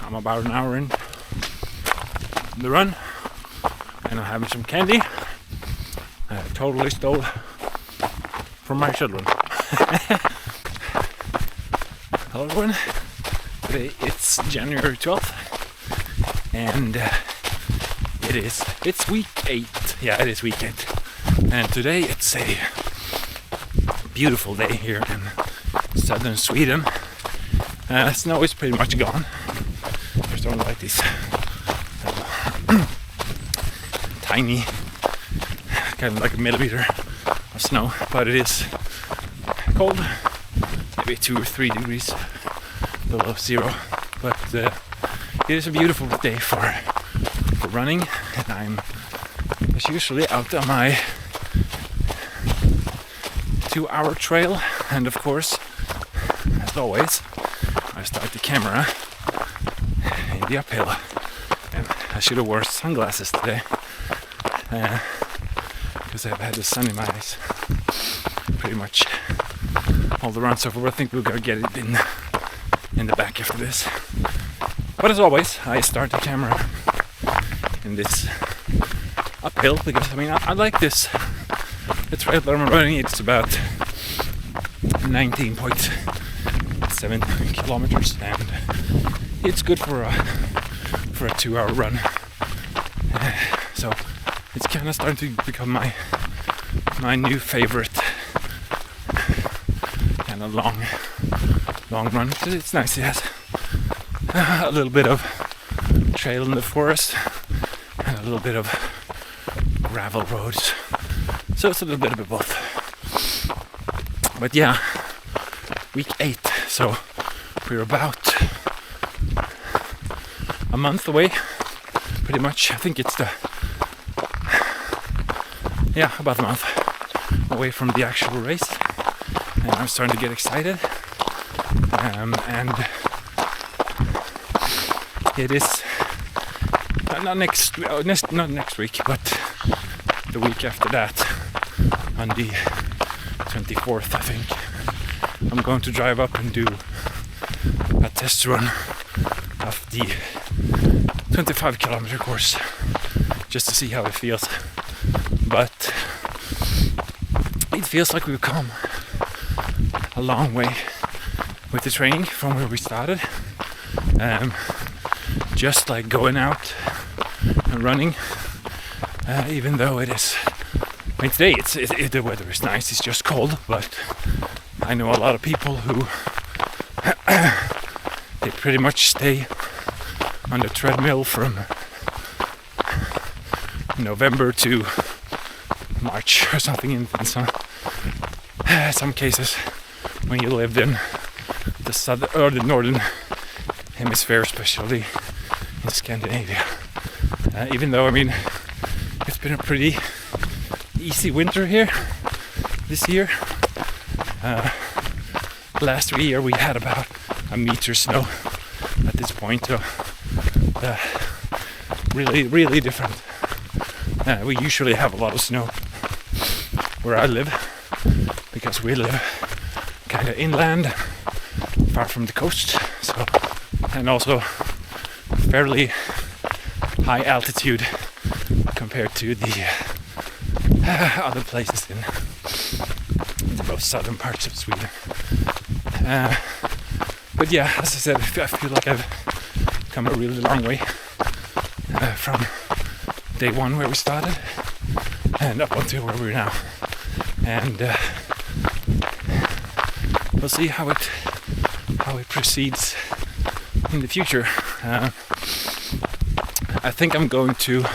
I'm about an hour in the run, and I'm having some candy. I totally stole from my children. Hello everyone. Today it's January 12th, and it's week 8. Yeah, it is week 8. And today it's a beautiful day here in southern Sweden. Snow is pretty much gone. There's only like these tiny, kind of like a millimeter of snow, but it is cold, maybe 2 or 3 degrees below zero. But it is a beautiful day for running, and I'm usually out on my 2-hour trail, and of course, as always, I start the camera in the uphill. And I should have worn sunglasses today because I've had the sun in my eyes pretty much all the run so far. I think we're gonna get it in the back after this. But as always, I start the camera in this uphill because I like this. The trail that I'm running, it's about 19.7 kilometers, and it's good for a 2-hour run. So it's kind of starting to become my new favorite kind of long run. It's nice. It has a little bit of trail in the forest and a little bit of gravel roads. So it's a little bit of both. But yeah, week 8. So we're about a month away, pretty much. I think it's about a month away from the actual race, and I'm starting to get excited. And it is not next week, but the week after that, on the 24th, I think, I'm going to drive up and do a test run of the 25 kilometer course just to see how it feels. But it feels like we've come a long way with the training from where we started. Just like going out and running, even though it is, today the weather is nice, it's just cold, but I know a lot of people who they pretty much stay on the treadmill from November to March or something in some cases when you lived in the southern or the northern hemisphere, especially in Scandinavia. Even though it's been a pretty easy winter here this year. Last year we had about a meter snow at this point, so really different. We usually have a lot of snow where I live because we live kind of inland, far from the coast, so, and also fairly high altitude compared to the other places in the most southern parts of Sweden. But yeah, as I said, I feel like I've come a really long way from day 1 where we started and up until where we're now. And we'll see how it proceeds in the future. I think I'm going to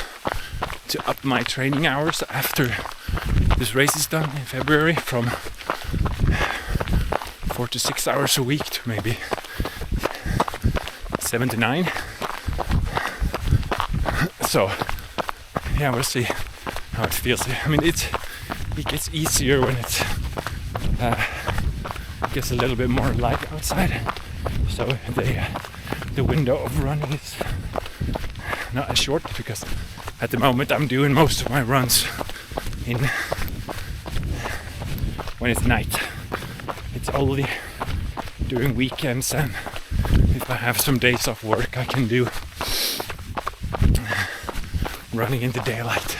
up my training hours after this race is done in February from 4 to 6 hours a week to maybe 7 to 9. So yeah, we'll see how it feels. It gets easier when it gets a little bit more light outside, so the window of running is not as short, because at the moment I'm doing most of my runs when it's night. It's only during weekends and if I have some days off work, I can do running in the daylight.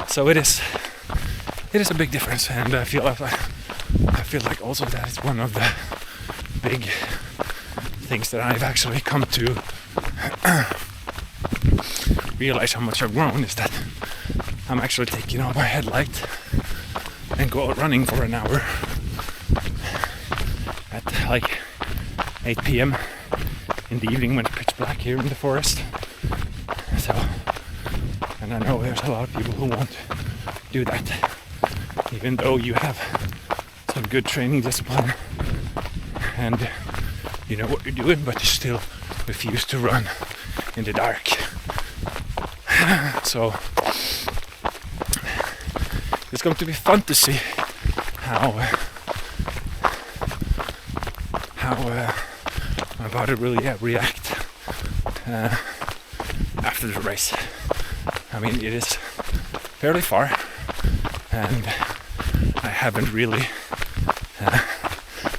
So it is a big difference, and I feel like also that is one of the big things that I've actually come to realize how much I've grown, is that I'm actually taking off my headlight and go out running for an hour at like 8 p.m. in the evening when it's pitch black here in the forest. So, and I know there's a lot of people who won't do that, even though you have some good training discipline and you know what you're doing, but you still refuse to run in the dark. So it's going to be fun to see how my body really react after the race. I mean, it is fairly far, and I haven't really.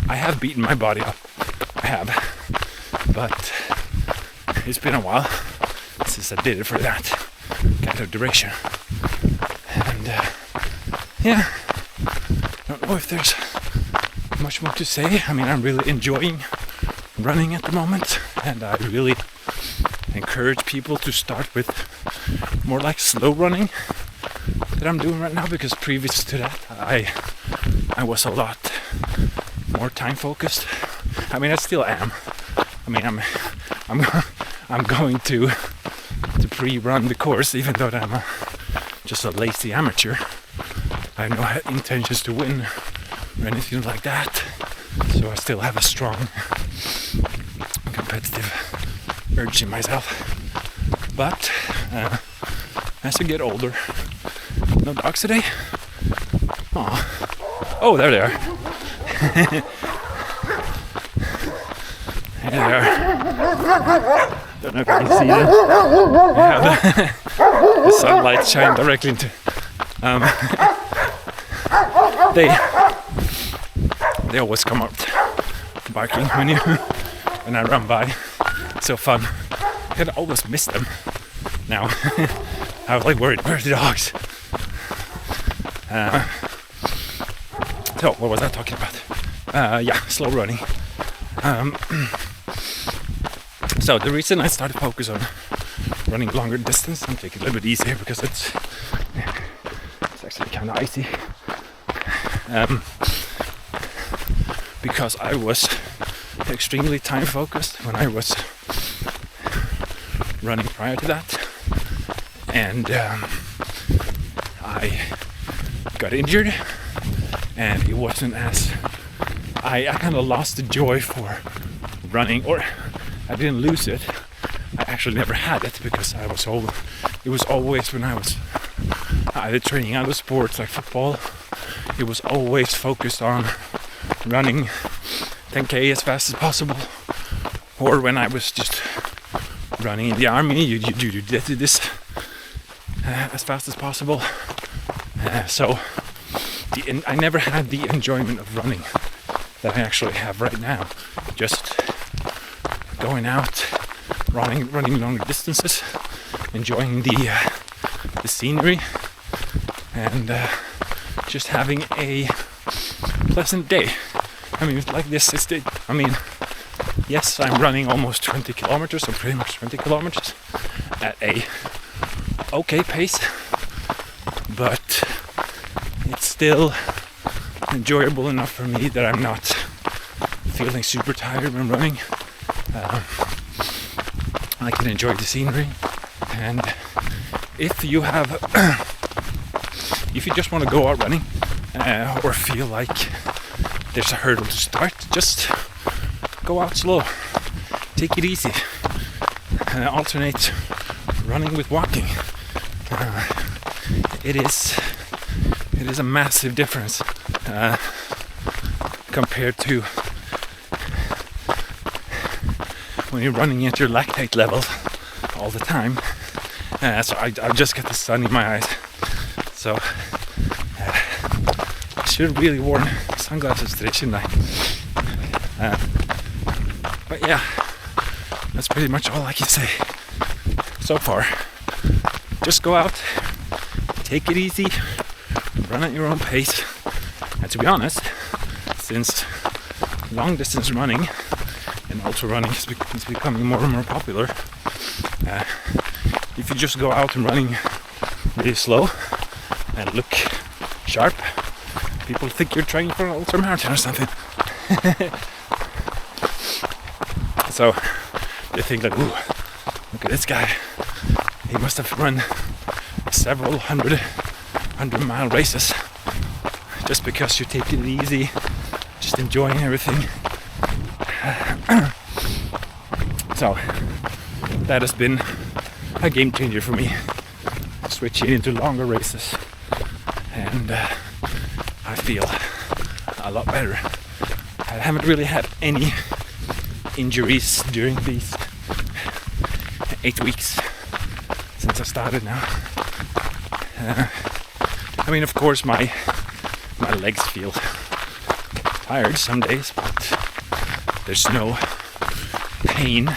I have beaten my body up. I have, but it's been a while since I did it for that kind of duration. And yeah, I don't know if there's much more to say. I mean, I'm really enjoying running at the moment, and I really encourage people to start with more like slow running that I'm doing right now, because previous to that I was a lot more time focused. I mean, I still am. I mean, I'm going to pre-run the course, even though I'm just a lazy amateur. I have no intentions to win or anything like that. So I still have a strong competitive urge in myself. But as you get older, no dogs today? Aw. Oh, there they are. There they are. Don't know if you can see them. I have the sunlight shine directly into. They always come out barking when I run by. It's so fun. I can always miss them now. I was like worried, where's the dogs? So what was I talking about? Yeah, slow running. So the reason I started focus on running longer distance and take it a little bit easier, because it's actually kind of icy. Because I was extremely time focused when I was running prior to that, and I got injured, and it wasn't as I kind of lost the joy for running, or I didn't lose it. I actually never had it, because it was always when I was either training other sports like football, it was always focused on running 10k as fast as possible, or when I was just running in the army, you did this as fast as possible. So I never had the enjoyment of running that I actually have right now. Just going out, running longer distances, enjoying the scenery, and just having a pleasant day. I mean, like this is the. I mean, yes, I'm running almost 20 kilometers, or pretty much 20 kilometers, at a okay pace, but it's still enjoyable enough for me that I'm not feeling super tired when running. I can enjoy the scenery, and if you just want to go out running, or feel like there's a hurdle to start, just go out slow, take it easy, alternate running with walking. It is a massive difference compared to when you're running at your lactate level all the time. So I just got the sun in my eyes, so I should have really worn sunglasses today, shouldn't I? But yeah, that's pretty much all I can say so far. Just go out, take it easy, run at your own pace. And to be honest, since long distance running and ultra running is becoming more and more popular, if you just go out and running really slow and look sharp, people think you're training for an ultra marathon or something. So they think like, ooh, look at this guy. He must have run several hundred mile races just because you're taking it easy, just enjoying everything. So that has been a game changer for me, switching into longer races, and I feel a lot better. I haven't really had any injuries during these 8 weeks since I started now. I mean, of course, my legs feel tired some days, but there's no pain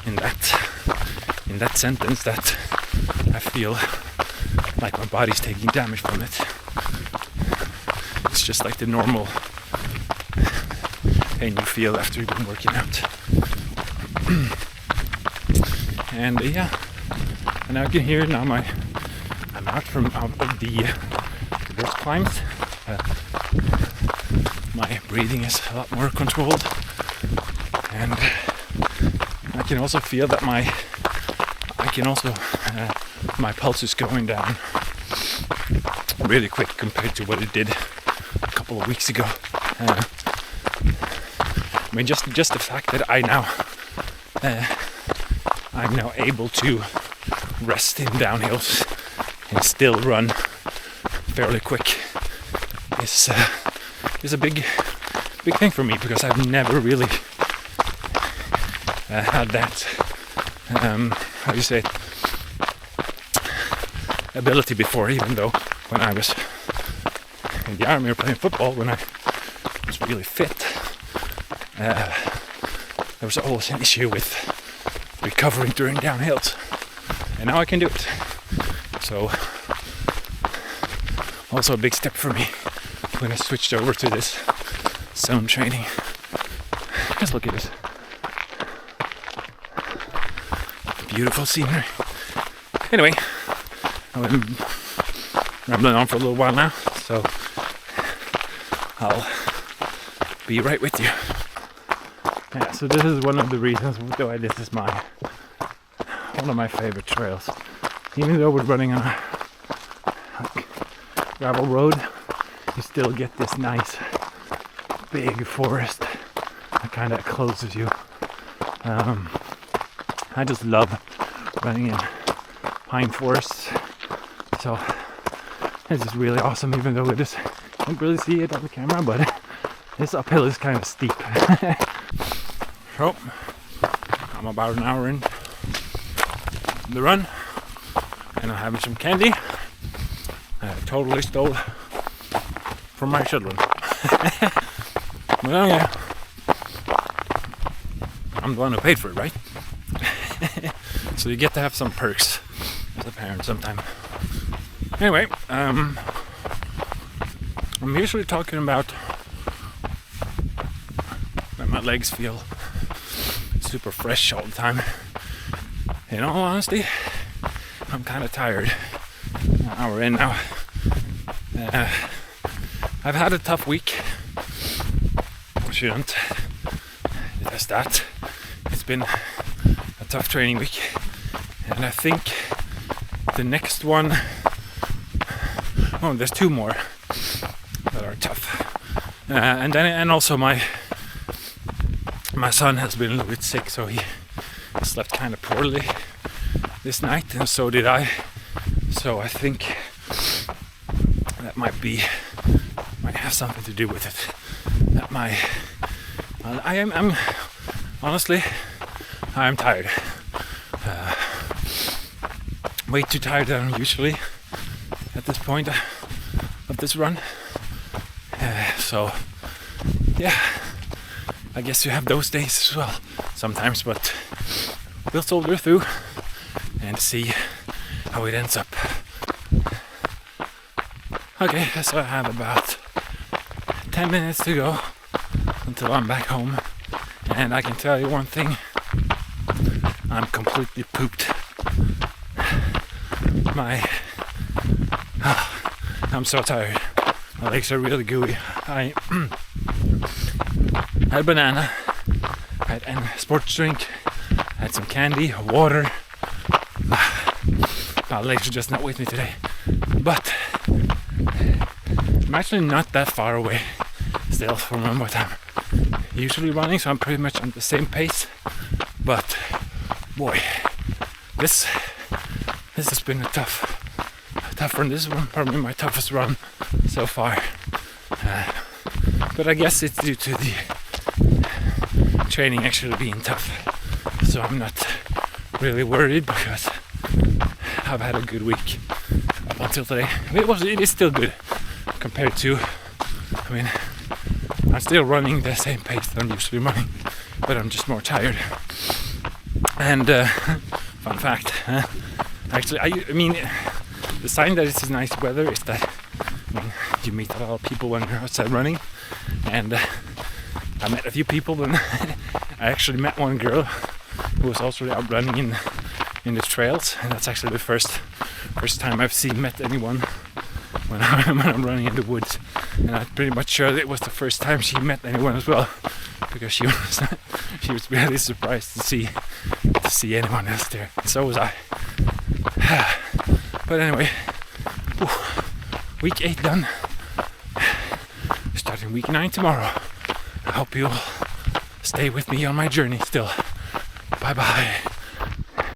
in that sentence that I feel like my body's taking damage from it. It's just like the normal pain you feel after you've been working out. And yeah, and I can hear now I'm out of the worst climbs. My breathing is a lot more controlled, and I can also feel that my pulse is going down really quick compared to what it did a couple of weeks ago. I mean, just the fact that I'm now able to rest in downhills and still run fairly quick is a big thing for me, because I've never really had that how do you say it, ability before. Even though when I was in the army or playing football, when I was really fit, there was always an issue with recovering during downhills, and now I can do it. So also a big step for me when I switched over to this zone training. Just look at this beautiful scenery. Anyway, I've been rambling on for a little while now, so I'll be right with you. Yeah, so this is one of the reasons why this is one of my favorite trails. Even though we're running on a gravel road, you still get this nice big forest that kind of closes you. I just love running in pine forests, so it's just really awesome. Even though you can't really see it on the camera, but this uphill is kind of steep. So I'm about an hour in the run, and I'm having some candy. I totally stole from my children. Well, yeah, I'm the one who paid for it, right? So you get to have some perks as a parent sometime. Anyway, I'm usually talking about that my legs feel super fresh all the time. In all honesty, I'm kind of tired. An hour in now. I've had a tough week. Shouldn't just that. It's been a tough training week, and I think the next one, there's two more that are tough, and also my son has been a little bit sick, so he slept kind of poorly this night, and so did I. So I think that might have something to do with it. That I'm honestly, I am tired. Way too tired than I'm usually at this point of this run. So yeah, I guess you have those days as well sometimes, but we'll soldier through and see how it ends up. Okay, so I have about 10 minutes to go until I'm back home, and I can tell you one thing, I'm completely pooped. I'm so tired. My legs are really gooey. I had a banana, I had a sports drink, I had some candy, water. My legs are just not with me today. But I'm actually not that far away still from what I'm usually running, so I'm pretty much on the same pace. But boy, this has been a tough run. This is probably my toughest run so far. But I guess it's due to the training actually being tough. So I'm not really worried because I've had a good week up until today. It is still good compared to, I mean, I'm still running the same pace that I'm usually running, but I'm just more tired. And fun fact, actually, I mean, the sign that it's nice weather is that you meet a lot of people when you're outside running, and I met a few people. Then I actually met one girl who was also out running in the trails, and that's actually the first time I've met anyone when I'm running in the woods. And I'm pretty much sure that it was the first time she met anyone as well, because she was really surprised to see anyone else there. So was I. But anyway, week 8 done. Starting week 9 tomorrow. I hope you'll stay with me on my journey still. Bye bye.